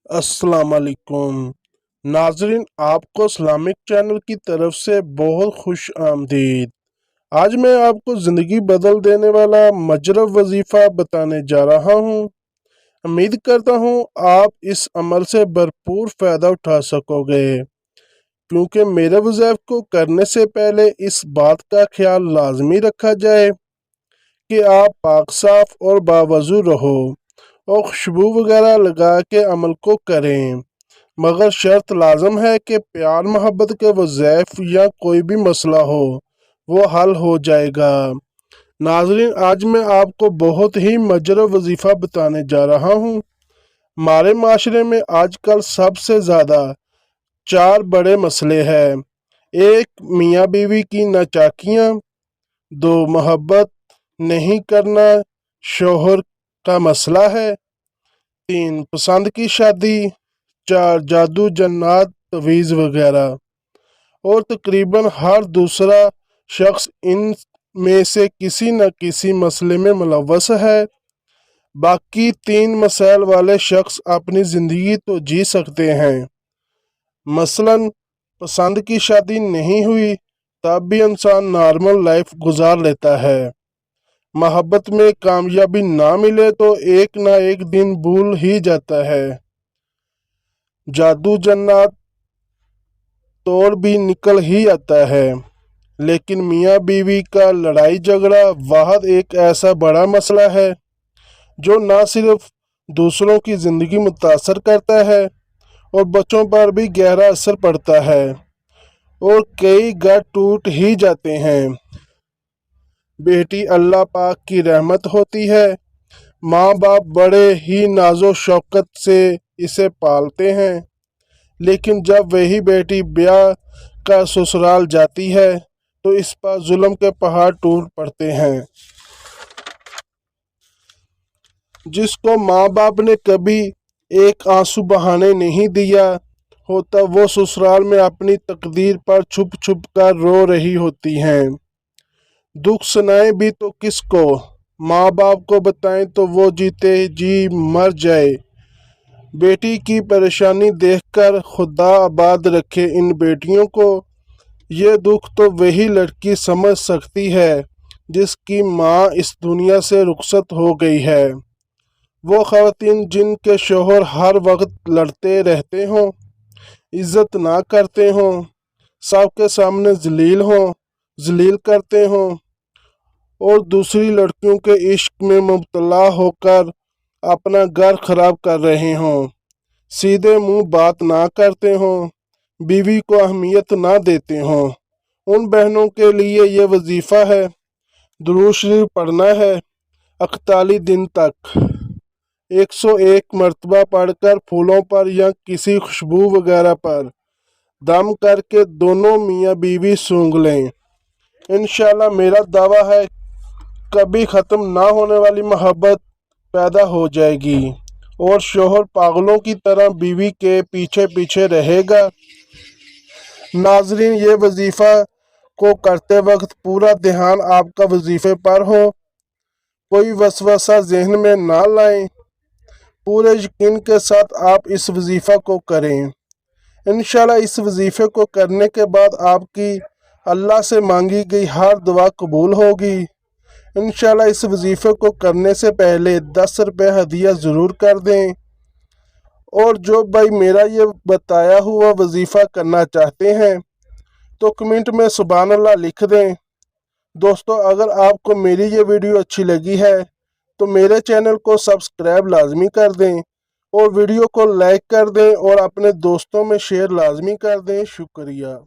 अस्सलाम वालेकुम नाजरीन, आपको इस्लामिक चैनल की तरफ से बहुत खुश आमदीद। आज मैं आपको ज़िंदगी बदल देने वाला मजरब वजीफ़ा बताने जा रहा हूँ। उम्मीद करता हूँ आप इस अमल से भरपूर फ़ायदा उठा सकोगे, क्योंकि मेरे वज़ीफ़ को करने से पहले इस बात का ख्याल लाजमी रखा जाए कि आप पाक साफ और बावजू रहो और खुशबू वगैरह लगा के अमल को करें, मगर शर्त लाजम है कि प्यार मोहब्बत के वज़ीफ़ या कोई भी मसला हो वो हल हो जाएगा। नाजरीन, आज मैं आपको बहुत ही मजरब वजीफ़ा बताने जा रहा हूँ। हमारे माशरे में आजकल सबसे ज़्यादा 4 बड़े मसले हैं। 1, मियाँ बीवी की नाचाकियाँ। 2, मोहब्बत नहीं करना शोहर का मसला है। 3, पसंद की शादी। 4, जादू जन्नात तवीज़ वगैरह। और तकरीबन हर दूसरा शख्स इन में से किसी न किसी मसले में मुलव्वस है। बाकी 3 मसाइल वाले शख्स अपनी ज़िंदगी तो जी सकते हैं। मसलन पसंद की शादी नहीं हुई तब भी इंसान नॉर्मल लाइफ गुजार लेता है। मोहब्बत में कामयाबी ना मिले तो एक ना एक दिन भूल ही जाता है। जादू जन्नत तोड़ भी निकल ही आता है। लेकिन मियाँ बीवी का लड़ाई झगड़ा वाहद एक ऐसा बड़ा मसला है जो ना सिर्फ दूसरों की ज़िंदगी मुतासर करता है और बच्चों पर भी गहरा असर पड़ता है और कई घर टूट ही जाते हैं। बेटी अल्लाह पाक की रहमत होती है। माँ बाप बड़े ही नाजो शौकत से इसे पालते हैं, लेकिन जब वही बेटी ब्याह का ससुराल जाती है तो इस पर जुल्म के पहाड़ टूट पड़ते हैं। जिसको माँ बाप ने कभी एक आंसू बहाने नहीं दिया होता, वो ससुराल में अपनी तकदीर पर छुप छुप कर रो रही होती हैं। दुख सुनाए भी तो किसको? माँ बाप को बताएं तो वो जीते जी मर जाए। बेटी की परेशानी देखकर खुदा आबाद रखे इन बेटियों को। ये दुख तो वही लड़की समझ सकती है जिसकी माँ इस दुनिया से रुखसत हो गई है। वो ख़वातीन जिनके शोहर हर वक्त लड़ते रहते हों, इज़्ज़त ना करते हों, सबके सामने जलील करते हों और दूसरी लड़कियों के इश्क में मुब्तला होकर अपना घर खराब कर रहे हों, सीधे मुंह बात ना करते हों, बीवी को अहमियत ना देते हों, उन बहनों के लिए ये वजीफ़ा है। दुरूद शरीफ पढ़ना है 41 दिन तक, 101 मरतबा पढ़कर फूलों पर या किसी खुशबू वगैरह पर दम करके दोनों मियाँ बीवी सूंघ लें। इंशाल्लाह मेरा दावा है कभी ख़त्म ना होने वाली मोहब्बत पैदा हो जाएगी और शोहर पागलों की तरह बीवी के पीछे पीछे रहेगा। नाजरीन, ये वजीफ़ा को करते वक्त पूरा ध्यान आपका वजीफ़े पर हो, कोई वसवसा जहन में ना लाएं। पूरे यकीन के साथ आप इस वजीफ़ा को करें। इंशाल्लाह इस वजीफ़े को करने के बाद आपकी अल्लाह से मांगी गई हर दुआ कबूल होगी। इंशाल्लाह इस वजीफ़े को करने से पहले 10 रुपये हदिया ज़रूर कर दें। और जो भाई मेरा ये बताया हुआ वजीफ़ा करना चाहते हैं तो कमेंट में सुभान अल्लाह लिख दें। दोस्तों, अगर आपको मेरी ये वीडियो अच्छी लगी है तो मेरे चैनल को सब्सक्राइब लाजमी कर दें और वीडियो को लाइक कर दें और अपने दोस्तों में शेयर लाजमी कर दें। शुक्रिया।